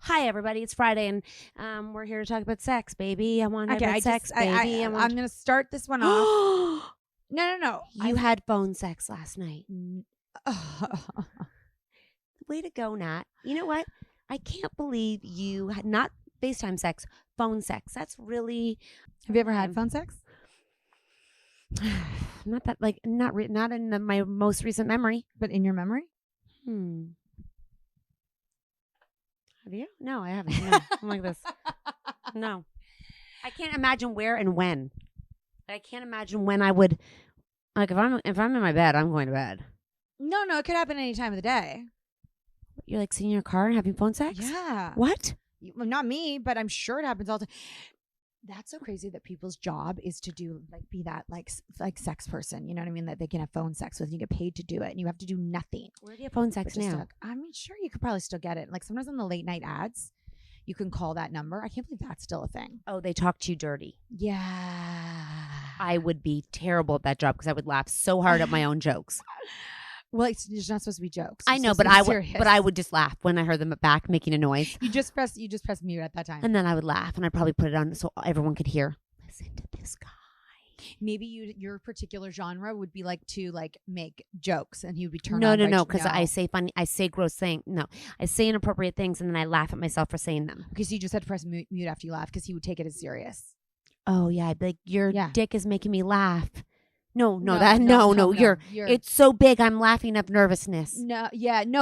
Hi, everybody. It's Friday, and we're here to talk about sex, baby. I want to talk about sex, baby. I'm going to start this one off. No. You had phone sex last night. Way to go, Nat. You know what? I can't believe you had not FaceTime sex, phone sex. That's really... Have you ever had phone sex? Not that, like, not in my most recent memory. But in your memory? Have you? No, I haven't. No. I'm like this. No. I can't imagine where and when. I can't imagine when I would, like, if I'm in my bed, I'm going to bed. No, it could happen any time of the day. You're like sitting in your car and having phone sex? Yeah. What? Well, not me, but I'm sure it happens all the time. That's so crazy that people's job is to do be that like sex person. You know what I mean? That they can have phone sex with, and you get paid to do it, and you have to do nothing. Where do you have phone sex now? I mean, sure, you could probably still get it. Like sometimes on the late night ads, you can call that number. I can't believe that's still a thing. Oh, they talk to you dirty. Yeah. I would be terrible at that job because I would laugh so hard at my own jokes. Well, it's not supposed to be jokes. I know, but I would just laugh when I heard them back making a noise. You just press mute at that time. And then I would laugh, and I'd probably put it on so everyone could hear. Listen to this guy. Maybe your particular genre would be like to like make jokes, and he would be turned on. No, because I say funny, I say gross things. No, I say inappropriate things, and then I laugh at myself for saying them. Okay, so you just had to press mute after you laugh because he would take it as serious. Oh yeah, I'd be like, your dick is making me laugh. No. It's so big, I'm laughing of nervousness. No,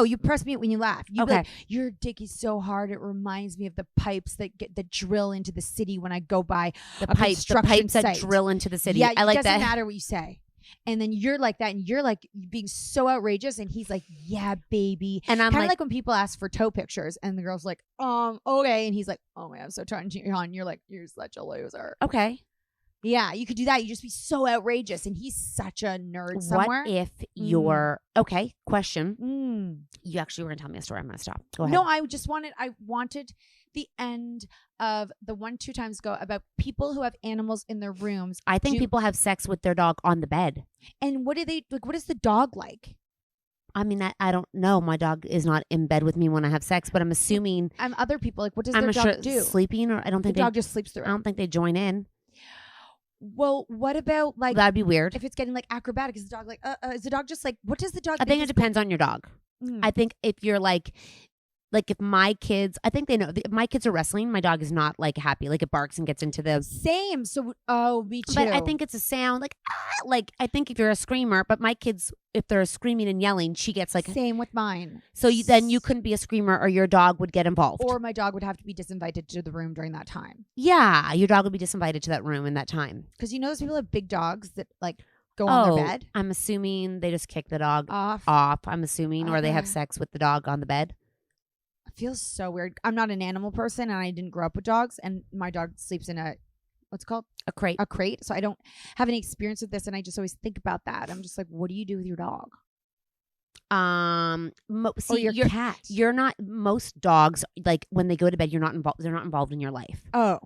you press mute when you laugh. You okay. Like, your dick is so hard, it reminds me of the pipes that drill into the city when I go by the pipes that drill into the city. Yeah, I like that. It doesn't matter what you say. And then you're like that, and you're like being so outrageous, and he's like, yeah, baby. And I'm kind of like when people ask for toe pictures, and the girl's like, okay, and he's like, oh man, I'm so trying to cheat on. You're like, you're such a loser. Okay. Yeah, you could do that. You just be so outrageous, and he's such a nerd somewhere. What if you're okay? Question. You actually were gonna tell me a story. I'm gonna stop. Go ahead. No, I wanted the end of the 1-2 times ago about people who have animals in their rooms. I think people have sex with their dog on the bed. And what do they like? What is the dog like? I mean, I don't know. My dog is not in bed with me when I have sex, but I'm assuming. Other people like, what does their dog do? Sleeping, or I don't think the dog just sleeps through it. I don't think they join in. Well, what about like that'd be weird if it's getting like acrobatic? Is the dog like is the dog just like, what does the dog? I think it depends on your dog. I think if you're like if my kids, I think they know if my kids are wrestling, my dog is not like happy, like it barks and gets into the same. So me too. But I think it's a sound like I think if you're a screamer, but my kids, if they're screaming and yelling, she gets like same with mine. So then you couldn't be a screamer, or your dog would get involved, or my dog would have to be disinvited to the room during that time. Yeah, your dog would be disinvited to that room in that time because those people have big dogs that like go on their bed. I'm assuming they just kick the dog off. I'm assuming, or they have sex with the dog on the bed. It feels so weird. I'm not an animal person, and I didn't grow up with dogs, and my dog sleeps in what's it called? A crate. So I don't have any experience with this, and I just always think about that. I'm just like, what do you do with your dog? Your cat. You're not. Most dogs, like when they go to bed, you're not involved. They're not involved in your life. Oh,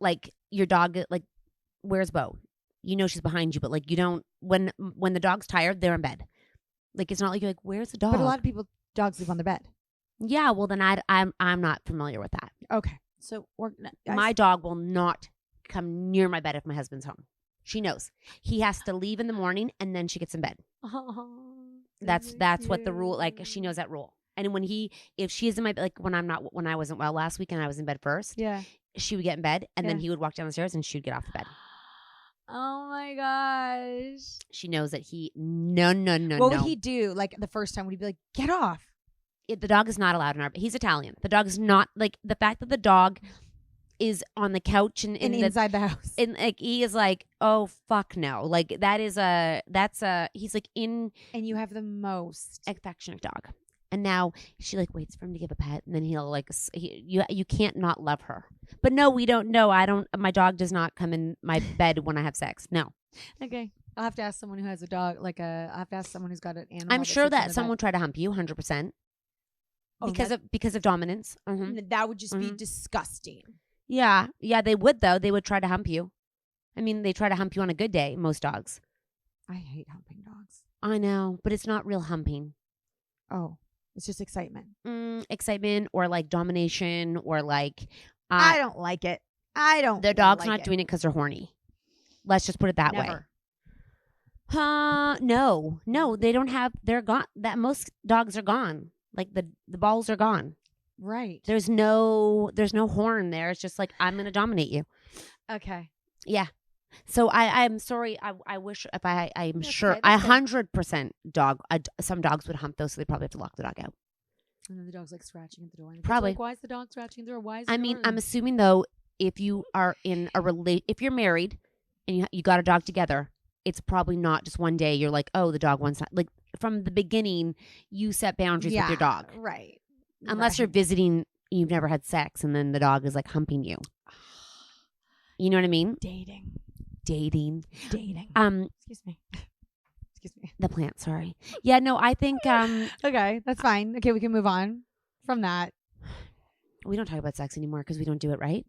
like your dog. Like, where's Bo? You know she's behind you, but like you don't. When the dog's tired, they're in bed. Like it's not like you're like, where's the dog? But a lot of people, dogs sleep on their bed. Yeah, well then I'm not familiar with that. Okay, so my dog will not come near my bed if my husband's home. She knows he has to leave in the morning, and then she gets in bed. That's what the rule. Like she knows that rule. And if she's in my bed, like when I wasn't well last week and I was in bed first. Yeah, she would get in bed, and then he would walk down the stairs, and she'd get off the bed. Oh my gosh! She knows that no. What would he do? Like the first time, would he be like, "Get off"? The dog is not allowed in our bed. He's Italian. The dog is not like the fact that the dog is on the couch and inside the house. And like he is like, oh fuck no. Like he's like in. And you have the most affectionate dog. And now she like waits for him to give a pet, and then he'll like you can't not love her. But no, we don't. No, I don't. My dog does not come in my bed when I have sex. No. Okay. I'll have to ask someone who has a dog. I'll have to ask someone who's got an animal. I'm sure that someone tried to hump you, 100%. Because of dominance. That would just be disgusting. Yeah, they would though. They would try to hump you. I mean, they try to hump you on a good day. Most dogs. I hate humping dogs. I know, but it's not real humping. Oh, It's just excitement. Excitement or like domination or like. I don't like it. I don't. The dog's like not it. doing it because they're horny. Let's just put it that way. No, they don't have. They're gone. That most dogs are gone. Like the balls are gone. Right. There's no horn there. It's just like I'm gonna dominate you. Okay. Yeah. So I'm sorry. I wish if I'm That's sure okay, that's 100% dog. Some dogs would hump those, so they probably have to lock the dog out. And then the dog's like scratching at the door. And Probably. Like, why is the dog scratching at the door? Why is? I'm assuming though, if you are in a if you're married and you got a dog together, it's probably not just one day. You're like, oh, the dog wants that. Like from the beginning, you set boundaries with your dog, right? Unless you're visiting, you've never had sex, and then the dog is like humping you. You know what I mean? Dating. Excuse me. The plant. Sorry. Yeah. No. I think. Okay, that's fine. Okay, we can move on from that. We don't talk about sex anymore because we don't do it right.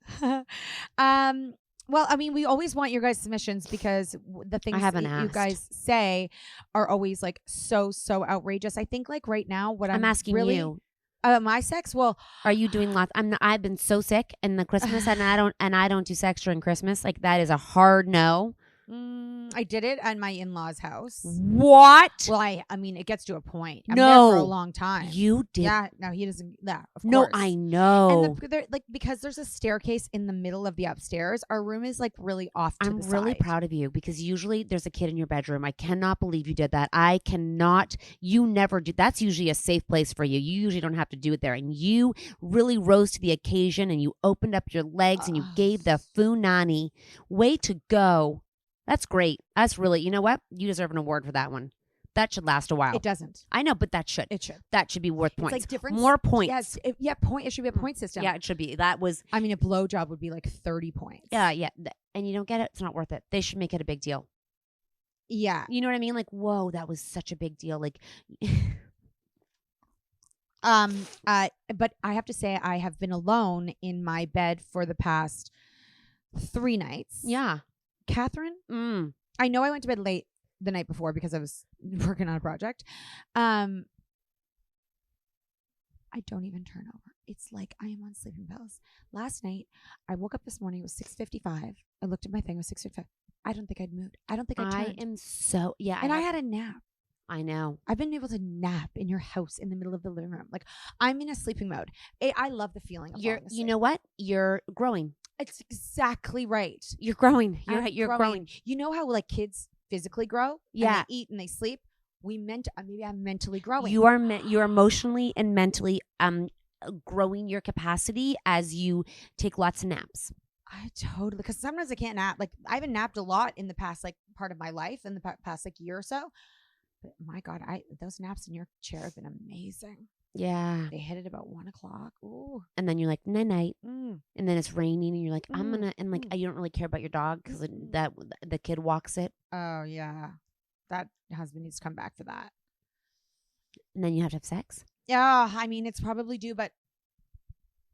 Well, I mean, we always want your guys' submissions because the things that you guys say are always like so outrageous. I think like right now, what I'm asking really, you. My sex. Well, are you doing lots? I've been so sick in the Christmas, and I don't do sex during Christmas. Like that is a hard no. I did it at my in-laws' house. What? Well, I mean, it gets to a point. I'm there for a long time. You did? Yeah. No, he doesn't. Yeah, of course. No, I know. And like because there's a staircase in the middle of the upstairs. Our room is like really off to the side. I'm really proud of you because usually there's a kid in your bedroom. I cannot believe you did that. I cannot. You never do. That's usually a safe place for you. You usually don't have to do it there. And you really rose to the occasion and you opened up your legs and you gave the funani. Way to go. That's great. That's really, you know what? You deserve an award for that one. That should last a while. It doesn't. I know, but that should. It should. That should be worth points. It's like different. More points. Yes. Point. It should be a point system. Yeah, it should be. That was. I mean, a blowjob would be like 30 points. Yeah. And you don't get it. It's not worth it. They should make it a big deal. Yeah. You know what I mean? Like, whoa, that was such a big deal. Like. But I have to say, I have been alone in my bed for the past 3 nights. Yeah. Catherine? I know I went to bed late the night before because I was working on a project. I don't even turn over. It's like I am on sleeping pills. Last night, I woke up this morning. It was 6:55. I looked at my thing. It was 6:55. I don't think I'd moved. I don't think I turned. I am so, yeah. And I had a nap. I know. I've been able to nap in your house in the middle of the living room. Like I'm in a sleeping mode. I love the feeling of falling asleep. You know what? You're growing. It's exactly right. You're growing. You're growing. You know how like kids physically grow? Yeah. And they eat and they sleep. Maybe I'm mentally growing. You are emotionally and mentally growing your capacity as you take lots of naps. I totally, because sometimes I can't nap. Like I haven't napped a lot in the past like part of my life in the past like year or so. But my God, those naps in your chair have been amazing. Yeah. They hit at about 1:00. Ooh. And then you're like, night. And then it's raining and you're like, I'm going to, and like, you don't really care about your dog because the kid walks it. Oh, yeah. That husband needs to come back for that. And then you have to have sex. Yeah. I mean, it's probably due, but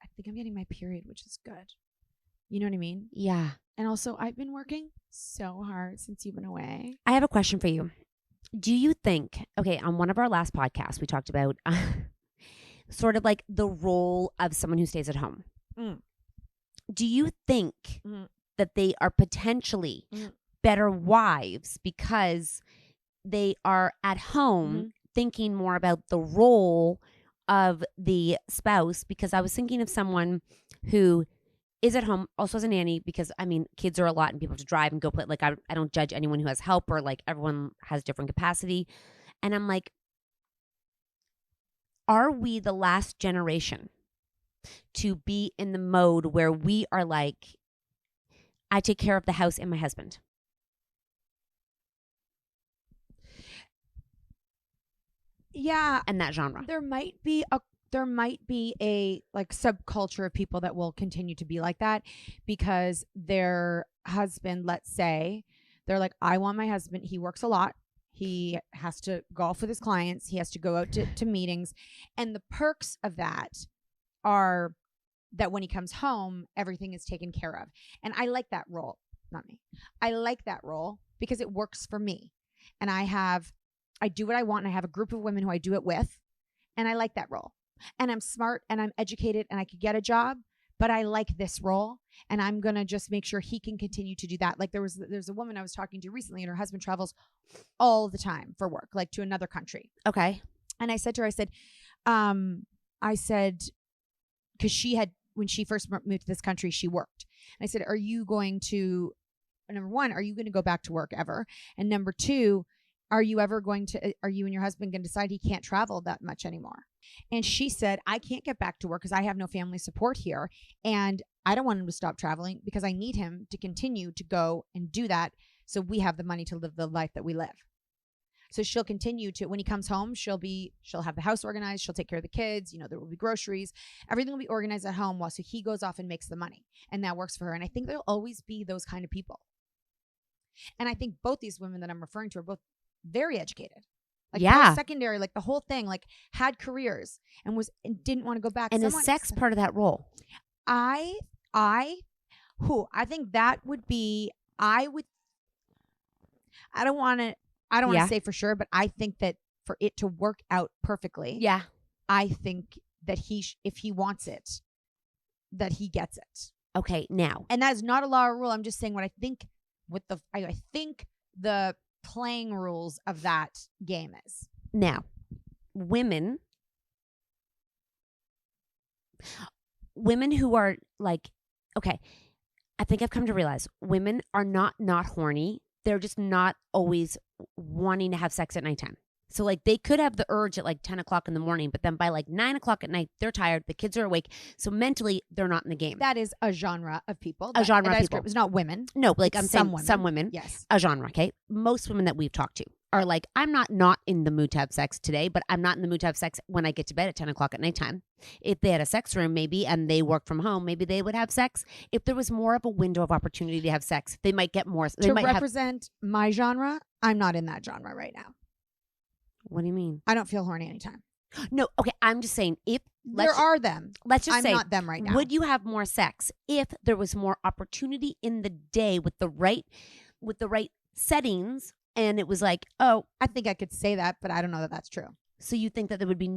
I think I'm getting my period, which is good. You know what I mean? Yeah. And also, I've been working so hard since you've been away. I have a question for you. Do you think, okay, on one of our last podcasts, we talked about sort of like the role of someone who stays at home. Do you think that they are potentially better wives because they are at home thinking more about the role of the spouse? Because I was thinking of someone who is at home, also as a nanny, because I mean, kids are a lot and people have to drive and go play. Like I don't judge anyone who has help, or like everyone has different capacity. And I'm like, are we the last generation to be in the mode where we are like, I take care of the house and my husband? Yeah. And that genre. There might be a like subculture of people that will continue to be like that because their husband, let's say, they're like, I want my husband. He works a lot. He has to golf with his clients. He has to go out to meetings. And the perks of that are that when he comes home, everything is taken care of. And I like that role. Not me. I like that role because it works for me. And I do what I want. And I have a group of women who I do it with. And I like that role. And I'm smart and I'm educated and I could get a job, but I like this role. And I'm going to just make sure he can continue to do that. Like there's a woman I was talking to recently and her husband travels all the time for work, like to another country. Okay. And I said to her, because she had, when she first moved to this country, she worked. And I said, are you going to, number one, are you going to go back to work ever? And number two, are you and your husband going to decide he can't travel that much anymore? And she said, I can't get back to work because I have no family support here. And I don't want him to stop traveling because I need him to continue to go and do that. So we have the money to live the life that we live. So she'll continue to, when he comes home, she'll have the house organized. She'll take care of the kids. There will be groceries. Everything will be organized at home so he goes off and makes the money. And that works for her. And I think there'll always be those kind of people. And I think both these women that I'm referring to are both very educated. Like secondary, like the whole thing, like had careers and didn't want to go back. And is sex part of that role? I think that would be, I don't want to say for sure, but I think that for it to work out perfectly, I think that if he wants it, that he gets it. Okay, now. And that is not a law or rule. I'm just saying what I think I think the playing rules of that game is. Now, women who are like, okay, I think I've come to realize women are not horny. They're just not always wanting to have sex at nighttime. So like they could have the urge at like 10 o'clock in the morning, but then by like 9 o'clock at night, they're tired. The kids are awake. So mentally, they're not in the game. That is a genre of people. A genre of people. It's not women. No, like I'm saying some women. Yes. A genre, okay? Most women that we've talked to are like, I'm not in the mood to have sex today, but I'm not in the mood to have sex when I get to bed at 10 o'clock at nighttime. If they had a sex room maybe and they work from home, maybe they would have sex. If there was more of a window of opportunity to have sex, they might get more. To represent my genre, I'm not in that genre right now. What do you mean? I don't feel horny anytime. No, okay. I'm just saying there are them. Let's just say I'm not them right now. Would you have more sex if there was more opportunity in the day with the right settings and it was like, oh, I think I could say that, but I don't know that that's true. So you think that there would be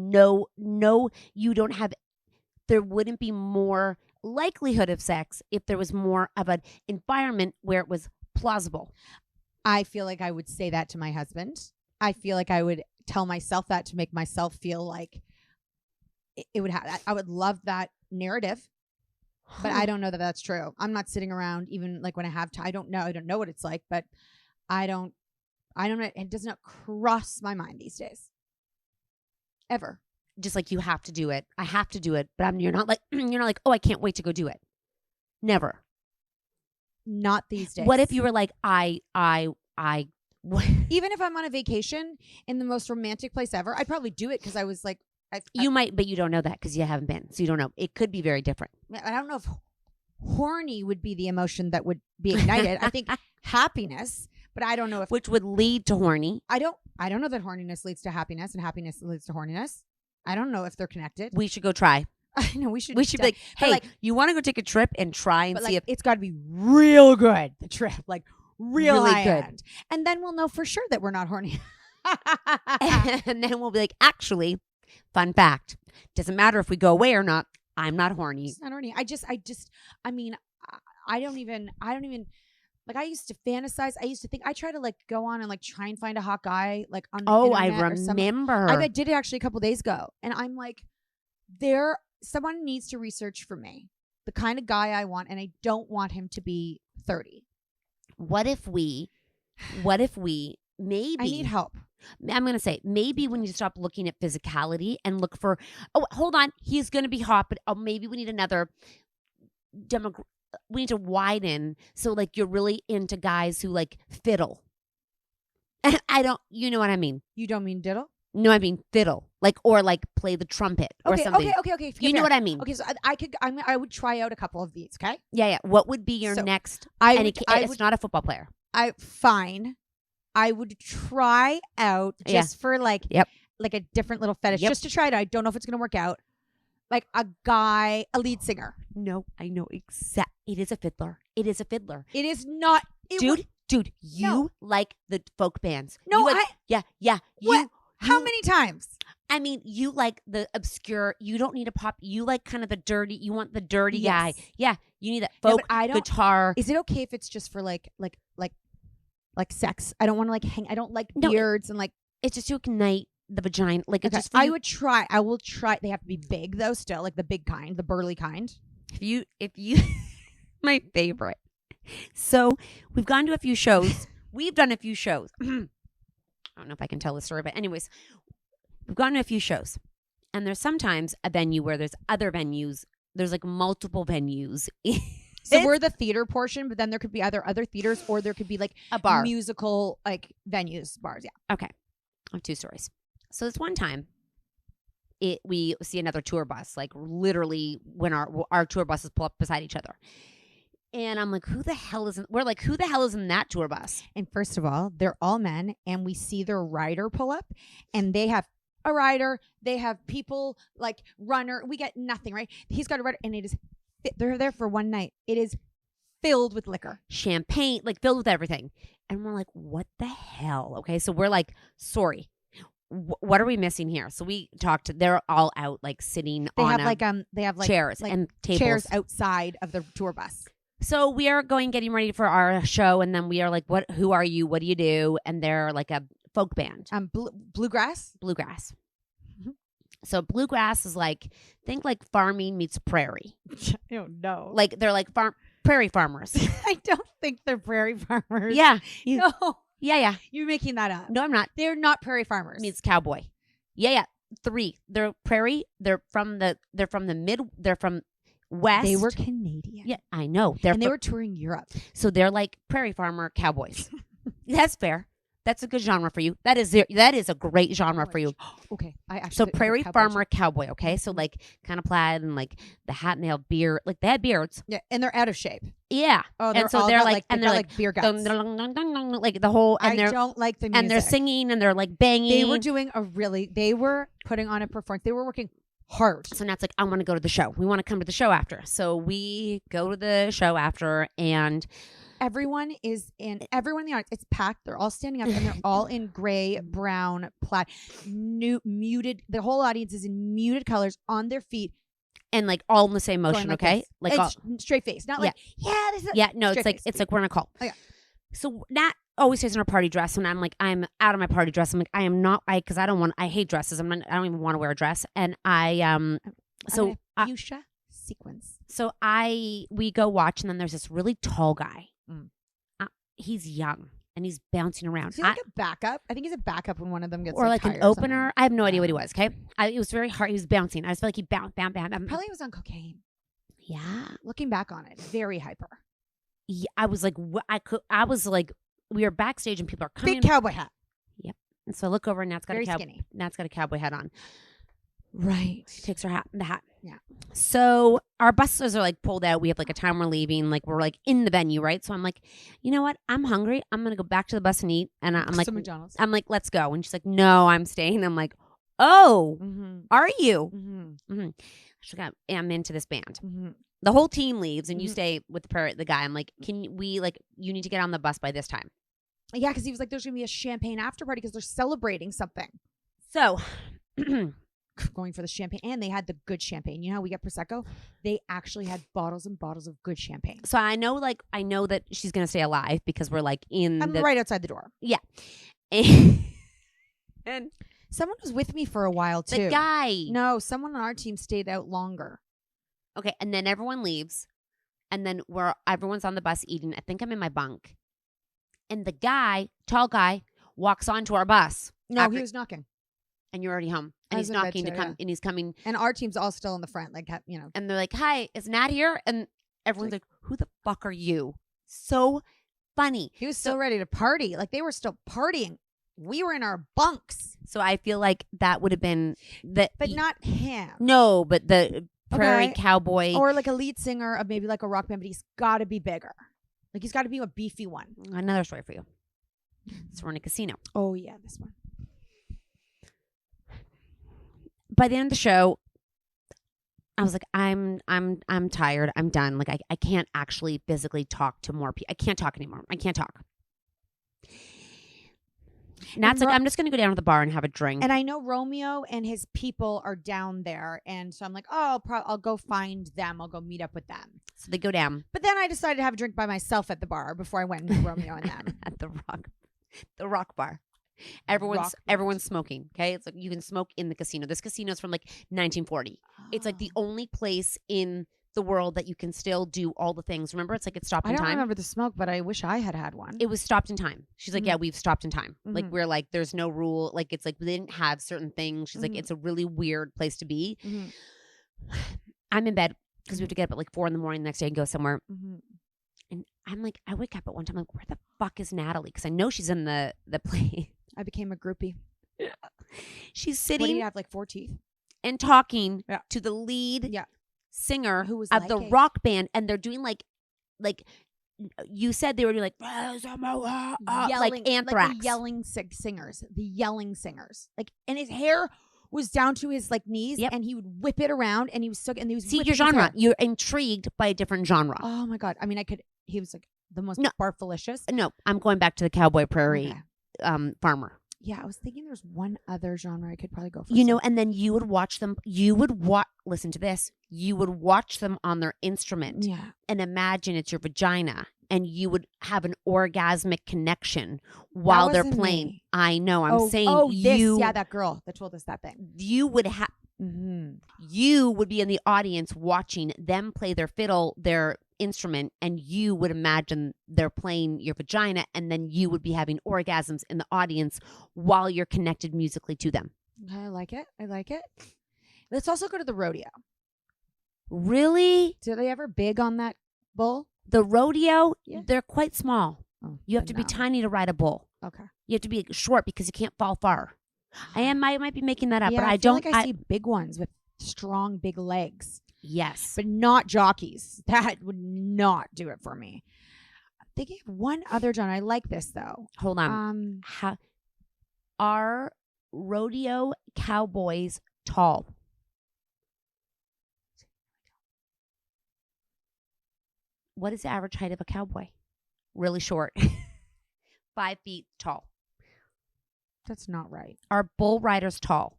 there wouldn't be more likelihood of sex if there was more of an environment where it was plausible? I feel like I would say that to my husband. I feel like I would tell myself that to make myself feel like it would have. I would love that narrative, but I don't know that that's true. I'm not sitting around even like when I have time. I don't know what it's like, but I don't know. It does not cross my mind these days. Ever. Just like you have to do it. I have to do it, but you're not like, oh, I can't wait to go do it. Never. Not these days. What if you were like, even if I'm on a vacation in the most romantic place ever, I'd probably do it because I was like, you might, but you don't know that because you haven't been, so you don't know. It could be very different. I don't know if horny would be the emotion that would be ignited. I think happiness, but I don't know if which would lead to horny. I don't know that horniness leads to happiness and happiness leads to horniness. I don't know if they're connected. We should go try. I know we should. We should be like, hey, you want to go take a trip and try and see if it's got to be real good. The trip, like. Really good. End. And then we'll know for sure that we're not horny. And then we'll be like, actually, fun fact, doesn't matter if we go away or not, I'm not horny. It's not horny. I mean, I don't even like I used to fantasize. I used to think I try to like go on and like try and find a hot guy like on the internet. I remember. I did it actually a couple days ago. And I'm like, someone needs to research for me the kind of guy I want, and I don't want him to be 30. What if we maybe... I need help. I'm going to say, maybe we need to stop looking at physicality and look for, oh, hold on, he's going to be hot, but maybe we need another we need to widen. So like you're really into guys who like fiddle. And you know what I mean? You don't mean diddle? No, I mean fiddle. Like, or like play the trumpet or something. Okay. You know what I mean? Okay, so I would try out a couple of these, okay? Yeah. What would be your next? It's not a football player. Fine. I would try out just for like a different little fetish, just to try it out. I don't know if it's going to work out. Like a lead singer. No, I know exactly. It is a fiddler. It is not. Dude, you like the folk bands. No, yeah. What? How many times? I mean, you like the obscure. You don't need a pop. You like kind of the dirty. You want the dirty guy. Yeah, you need that folk guitar. Is it okay if it's just for like sex? I don't want to like hang. I don't like beards and like. It's just to ignite the vagina. Like it's just. I will try. They have to be big though. Still, like the big kind, the burly kind. If you, my favorite. So we've gone to a few shows. We've done a few shows. I don't know if I can tell the story, but anyways, we've gone to a few shows, and there's sometimes a venue where there's other venues. There's like multiple venues. So we're the theater portion, but then there could be other theaters, or there could be like a bar, musical like venues, bars. Yeah. Okay. I have two stories. So this one time, we see another tour bus, like literally when our tour buses pull up beside each other. And I'm like, who the hell is in that tour bus? And first of all, they're all men, and we see their rider pull up, and they have a rider, they have people like runner. We get nothing, right? He's got a rider, and it is. They're there for one night. It is filled with liquor, champagne, like filled with everything, and we're like, what the hell? Okay, so we're like, sorry. What are we missing here? So we talked. They're all out, like sitting. They have chairs and tables, chairs outside of the tour bus. So we are getting ready for our show, and then we are like, "What? Who are you? What do you do?" And they're like a folk band. Bluegrass. Mm-hmm. So bluegrass is like, think like farming meets prairie. Oh no! Like they're like prairie farmers. I don't think they're prairie farmers. Yeah. No. Yeah. You're making that up. No, I'm not. They're not prairie farmers. Meets cowboy. Yeah. 3. They're prairie. They're from West. They were Canadian. Yeah, I know. They were touring Europe. So they're like prairie farmer cowboys. That's fair. That's a good genre for you. That is a great genre for you. Okay. So prairie farmer cowboy, okay? So like kind of plaid and like the hat, and they have beard. Like they had beards. Yeah, and they're out of shape. Yeah. Oh, and so they're like beer guts. Like the whole and I don't like the music. And they're singing and they're like banging. They were putting on a performance. They were working hard. So Nat's like, I want to go to the show. We want to come to the show after. So we go to the show after, and everyone in the audience. It's packed. They're all standing up, and they're all in gray, brown, plaid, muted. The whole audience is in muted colors on their feet, and like all in the same motion. Like okay, this. Like it's straight face, not like this is no. It's like we're in a call. Okay. So Nat always stays in her party dress, and I'm like, I'm out of my party dress. I'm like, I am not, because I hate dresses. I don't even want to wear a dress, and fuchsia sequins. So we go watch, and then there's this really tall guy. He's young and he's bouncing around. Is he like a backup? I think he's a backup when one of them gets or like an opener. I have no idea what he was. Okay, it was very hard. He was bouncing. I just felt like he bounced. Probably was on cocaine. Yeah, looking back on it, very hyper. Yeah, I was like, we were backstage and people are coming. Big cowboy hat. Yep. And so I look over and Nat's got a cowboy hat on. Right. She takes the hat. Yeah. So our buses are like pulled out. We have like a time we're leaving. Like we're like in the venue, right? So I'm like, you know what? I'm hungry. I'm gonna go back to the bus and eat. And I'm like, McDonald's. I'm like, let's go. And she's like, no, I'm staying. I'm like, oh, are you? She's like, I'm into this band. The whole team leaves and you stay with the guy. I'm like, you need to get on the bus by this time. Yeah, because he was like, there's gonna be a champagne after party because they're celebrating something. So. Going for the champagne, and they had the good champagne. You know how we get Prosecco? They actually had bottles and bottles of good champagne. So I know that she's gonna stay alive because we're like I'm right outside the door. Yeah, and someone was with me for a while too. The guy. No, someone on our team stayed out longer. Okay, and then everyone leaves, and then everyone's on the bus eating. I think I'm in my bunk, and the tall guy, walks onto our bus. No, he was knocking. And you're already home. And he's knocking to come. And he's coming. And our team's all still in the front. Like, you know. And they're like, hi, is Nat here? And everyone's like, who the fuck are you? So funny. He was still ready to party. Like, they were still partying. We were in our bunks. So I feel like that would have been But not him. No, but the prairie cowboy. Or like a lead singer of maybe like a rock band, but he's got to be bigger. Like, he's got to be a beefy one. Another story for you. So we're in a casino. Oh, yeah, this one. By the end of the show, I was like, I'm tired. I'm done. Like, I can't actually physically talk to more people. I can't talk anymore. I can't talk. Nat's like, I'm just going to go down to the bar and have a drink. And I know Romeo and his people are down there. And so I'm like, oh, I'll go find them. I'll go meet up with them. So they go down. But then I decided to have a drink by myself at the bar before I went with Romeo and them. At the rock bar. Everyone's smoking. Okay. It's like you can smoke in the casino. This casino is from like 1940. Oh. It's like the only place in the world that you can still do all the things. Remember, it's like it's stopped in time. I don't remember the smoke, but I wish I had one. It was stopped in time. She's like, yeah, we've stopped in time. Like we're like, there's no rule. Like it's like they didn't have certain things. She's like, it's a really weird place to be. I'm in bed because we have to get up at like 4 a.m. the next day and go somewhere. And I'm like, I wake up at one time, like, where the fuck is Natalie? Because I know she's in the play. I became a groupie. She's sitting. What do you have, like 4 teeth? And talking to the lead singer who was of the rock band, and they're doing like you said they were doing like like Anthrax, like the yelling singers, like, and his hair was down to his like knees, and he would whip it around, and he was see your genre. You're intrigued by a different genre. Oh my god! I mean, he was like the most barfalicious. No, I'm going back to the Cowboy Prairie farmer. Yeah, I was thinking there's one other genre I could probably go for. You know, and then you would watch them. Listen to this. You would watch them on their instrument and imagine it's your vagina, and you would have an orgasmic connection while they're playing. Me. I know. I'm saying you. That girl that told us that thing. You would have. You would be in the audience watching them play their fiddle, their instrument, and you would imagine they're playing your vagina, and then you would be having orgasms in the audience while you're connected musically to them. I like it. Let's also go to the rodeo. Really? Did they ever big on that bull? The rodeo, they're quite small. Oh, you have to be tiny to ride a bull. Okay. You have to be short because you can't fall far. I might be making that up, but I don't. Like I see big ones with strong, big legs. Yes. But not jockeys. That would not do it for me. I'm thinking of one other genre. I like this, though. Hold on. Are rodeo cowboys tall? What is the average height of a cowboy? Really short. 5 feet tall. That's not right. Are bull riders tall?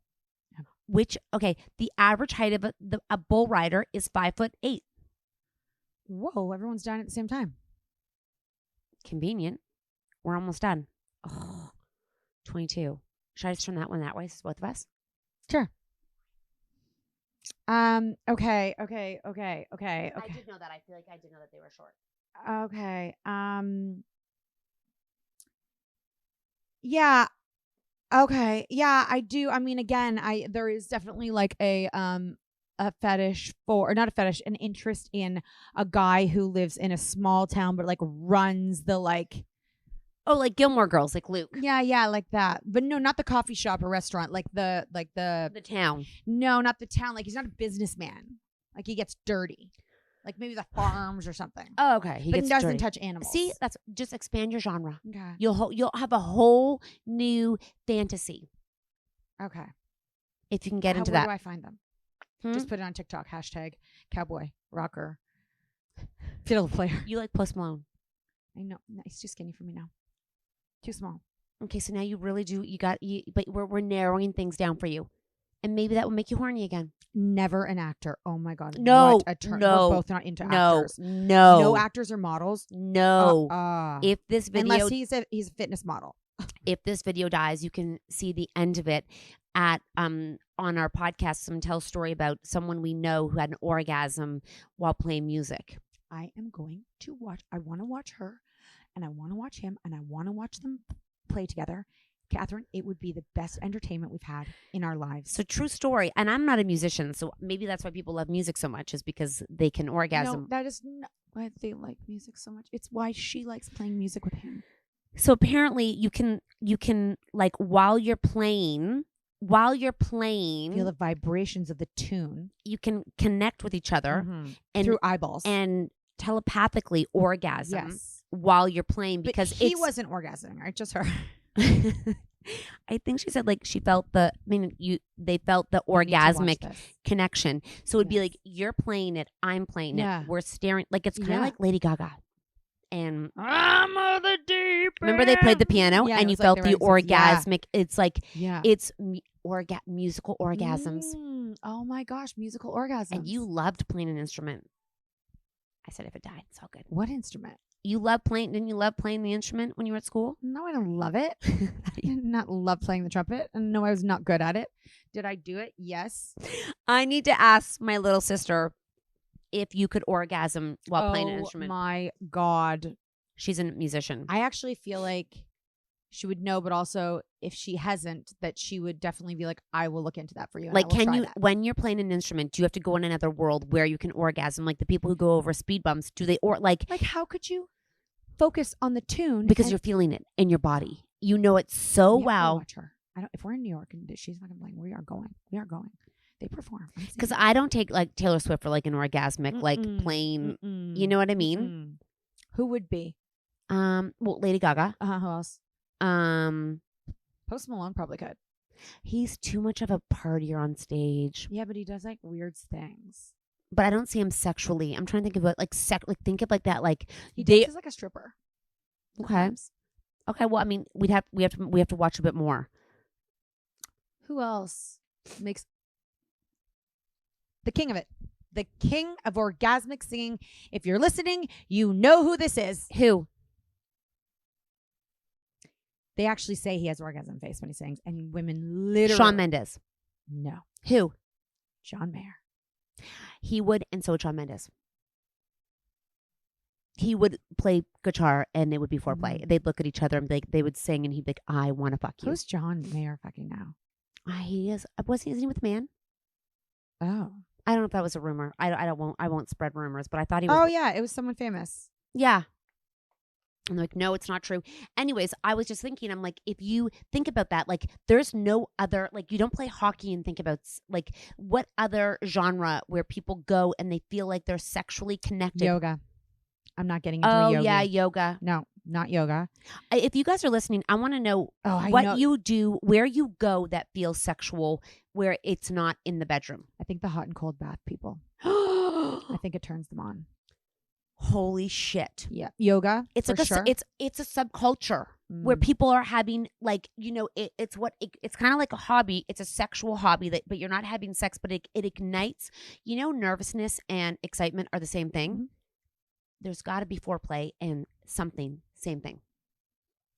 The average height of a bull rider is 5'8". Whoa, everyone's dying at the same time. Convenient. We're almost done. Oh, 22. Should I just turn that one that way? So both of us? Sure. Okay. I did know that. I feel like I did know that they were short. Okay. Yeah. Okay. Yeah, I do. I mean, again, there is definitely like a fetish for, or not a fetish, an interest in a guy who lives in a small town but like runs the like Gilmore Girls, like Luke. Yeah, like that. But no, not the coffee shop or restaurant, like the town. No, not the town. Like he's not a businessman. Like he gets dirty. Like maybe the farms or something. Oh, okay. He doesn't touch animals. See, that's just expand your genre. Okay. You'll have a whole new fantasy. Okay. If you can get into that. Where do I find them? Just put it on TikTok. # cowboy rocker fiddle player. You like Post Malone. I know. It's too skinny for me now. Too small. Okay, so now you really do. But we're narrowing things down for you, and maybe that will make you horny again. Never an actor. Oh my god. No. What a turn. No. We're both not into actors. No. No actors or models. No. If this video, unless he's a fitness model. If this video dies, you can see the end of it at on our podcast. Someone tell a story about someone we know who had an orgasm while playing music. I am going to watch. I want to watch her. And I want to watch him, and I want to watch them play together. Catherine, it would be the best entertainment we've had in our lives. So true story. And I'm not a musician, so maybe that's why people love music so much, is because they can orgasm. No, that is not why they like music so much. It's why she likes playing music with him. So apparently you can like while you're playing, feel the vibrations of the tune. You can connect with each other and through eyeballs and telepathically orgasm while you're playing, because he wasn't orgasming, right? Just her. I think she said like she felt they felt the orgasmic connection. So it'd be like you're playing it, I'm playing it. We're staring, like it's kind of like Lady Gaga and I'm of the deep. Remember they played the piano Yeah, and you like felt they the were in sync. orgasmic. It's like Yeah. it's musical orgasms. Oh my gosh, musical orgasms. And you loved playing an instrument. I said if it died, it's all good. What instrument? You love playing. Didn't you love playing the instrument when you were at school? No, I don't love it. I did not love playing the trumpet. And no, I was not good at it. Did I do it? Yes. I need to ask my little sister if you could orgasm while playing an instrument. Oh my God. She's a musician. I actually feel like she would know, but also if she hasn't, that she would definitely be like, I will look into that for you. Like, can you, when you're playing an instrument, do you have to go in another world where you can orgasm? Like the people who go over speed bumps, do they, or like how could you focus on the tune? Because you're feeling it in your body. You know it so well. Watch her. If we're in New York and she's not going to blame, we are going. We are going. They perform. Because I don't take like Taylor Swift for like an orgasmic, like plain, you know what I mean? Who would be? Well, Lady Gaga. Who else? Post Malone probably could. He's too much of a partier on stage. Yeah, but he does like weird things. But I don't see him sexually. I'm trying to think of it like think of like that. Like he dances like a stripper. Okay. Okay. Well, I mean, we have to watch a bit more. Who else makes the king of it? The king of orgasmic singing. If you're listening, you know who this is. Who? They actually say he has orgasm face when he sings, and women literally. Shawn Mendes. No. Who? John Mayer. He would, and so would Shawn Mendes. He would play guitar, and it would be foreplay. Mm-hmm. They'd look at each other, and they would sing, and he'd be like, "I want to fuck you." Who's John Mayer fucking now? He is. Isn't he with a man? Oh, I don't know if that was a rumor. I won't spread rumors, but I thought he was. Oh yeah, it was someone famous. Yeah. I'm like, no, it's not true. Anyways, I was just thinking, I'm like, if you think about that, like, there's no other, like, you don't play hockey and think about, like, what other genre where people go and they feel like they're sexually connected? Yoga. I'm not getting into yoga. Oh, yeah, yoga. No, not yoga. If you guys are listening, I want to know what you do, where you go that feels sexual, where it's not in the bedroom. I think the hot and cold bath people. I think it turns them on. Holy shit. Yeah. Yoga. It's like sure. it's a subculture where people are having like, you know, it's kind of like a hobby. It's a sexual hobby but you're not having sex, but it ignites, you know, nervousness and excitement are the same thing. Mm-hmm. There's got to be foreplay and something, same thing.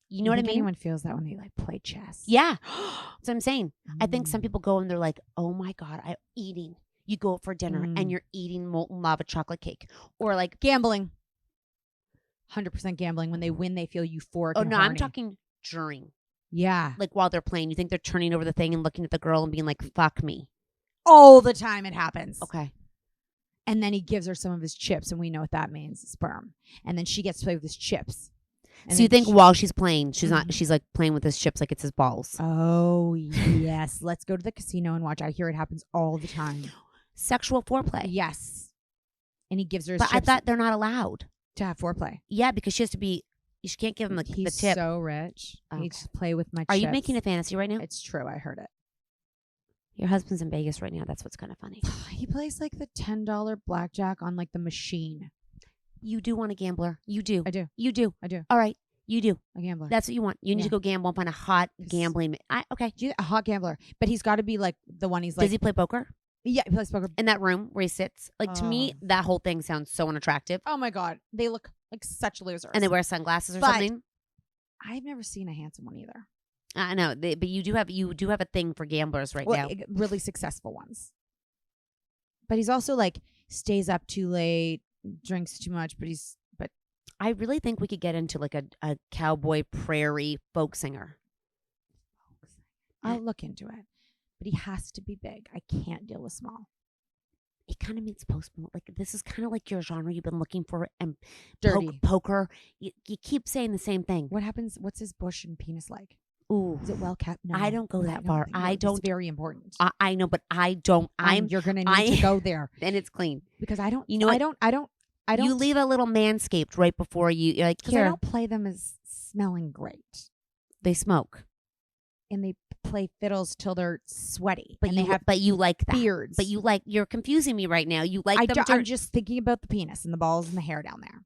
You know what I mean? Anyone feels that when they like play chess. Yeah. That's what I'm saying. I think some people go and they're like, oh my God, I'm eating. You go out for dinner and you're eating molten lava chocolate cake, or like gambling. 100% gambling. When they win, they feel euphoric. Oh no, horny. I'm talking during. Yeah, like while they're playing, you think they're turning over the thing and looking at the girl and being like, "Fuck me." All the time it happens. Okay. And then he gives her some of his chips, and we know what that means, sperm. And then she gets to play with his chips. And so you think while she's playing, she's not, she's like playing with his chips like it's his balls. Oh yes, let's go to the casino and watch. I hear it happens all the time. Sexual foreplay. Yes. And he gives her his But chips I thought they're not allowed to have foreplay. Yeah, because she has to be, she can't give him the tip. He's so rich. Okay. He just play with my chips. Are you making a fantasy right now? It's true. I heard it. Your husband's in Vegas right now. That's what's kind of funny. He plays like the $10 blackjack on like the machine. You do want a gambler. You do. I do. You do. I do. All right. You do. A gambler. That's what you want. You need to go gamble and find a hot gambling. Okay. A hot gambler. But he's got to be like the one he's like. Does he play poker? Yeah, he plays poker. In that room where he sits. Like, to me, that whole thing sounds so unattractive. Oh, my God. They look like such losers. And they wear sunglasses or something? I've never seen a handsome one either. I know. But you do have a thing for gamblers now. Really successful ones. But he's also, like, stays up too late, drinks too much, but I really think we could get into, like, a cowboy prairie folk singer. I'll look into it. But he has to be big. I can't deal with small. It kind of means Post Malone. Like, this is kind of like your genre you've been looking for. And dirty. Poker. You keep saying the same thing. What happens? What's his bush and penis like? Ooh. Is it well kept? No. I don't go that far. I don't. It's very important. I know, but I don't. You're going to need to go there. Then it's clean. Because I don't. You know what? I don't. You leave a little manscaped right before you're like, here. I don't play them as smelling great. They smoke. And they play fiddles till they're sweaty. But you like that. Beards. But you're confusing me right now. You like them. I'm just thinking about the penis and the balls and the hair down there.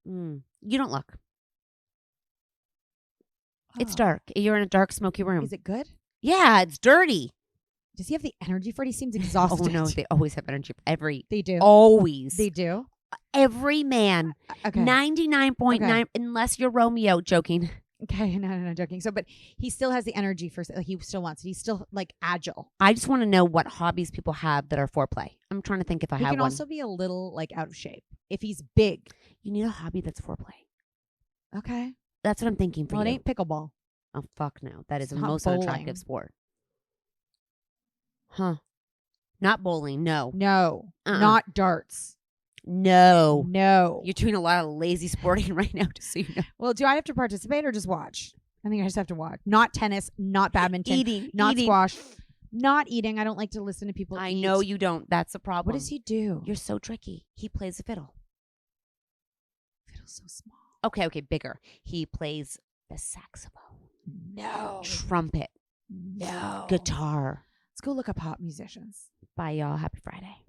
You don't look. It's Oh. dark. You're in a dark, smoky room. Is it good? Yeah, it's dirty. Does he have the energy for it? He seems exhausted. Oh no, they always have energy. They do. Always. They do. Every man. Okay. 99.9 unless you're Romeo. Joking. Okay, no, joking. So, but he still has the energy for. Like, he still wants it. He's still like agile. I just want to know what hobbies people have that are foreplay. I'm trying to think if I have one. He can also be a little like out of shape if he's big. You need a hobby that's foreplay. Okay, that's what I'm thinking for you. Well, it ain't pickleball. Oh fuck no, that is the most bowling. unattractive sport. Huh? Not bowling. No. Not darts. No. You're doing a lot of lazy sporting right now, just so you know. Well, do I have to participate or just watch? I think I just have to watch. Not tennis, not badminton, eating, squash, not eating. I don't like to listen to people I eat. know you don't. That's the problem. What does he do? You're so tricky. He plays the fiddle. Fiddle's so small. Okay, bigger. He plays the saxophone. No. Trumpet. No. Guitar. Let's go look up hot musicians. Bye, y'all. Happy Friday.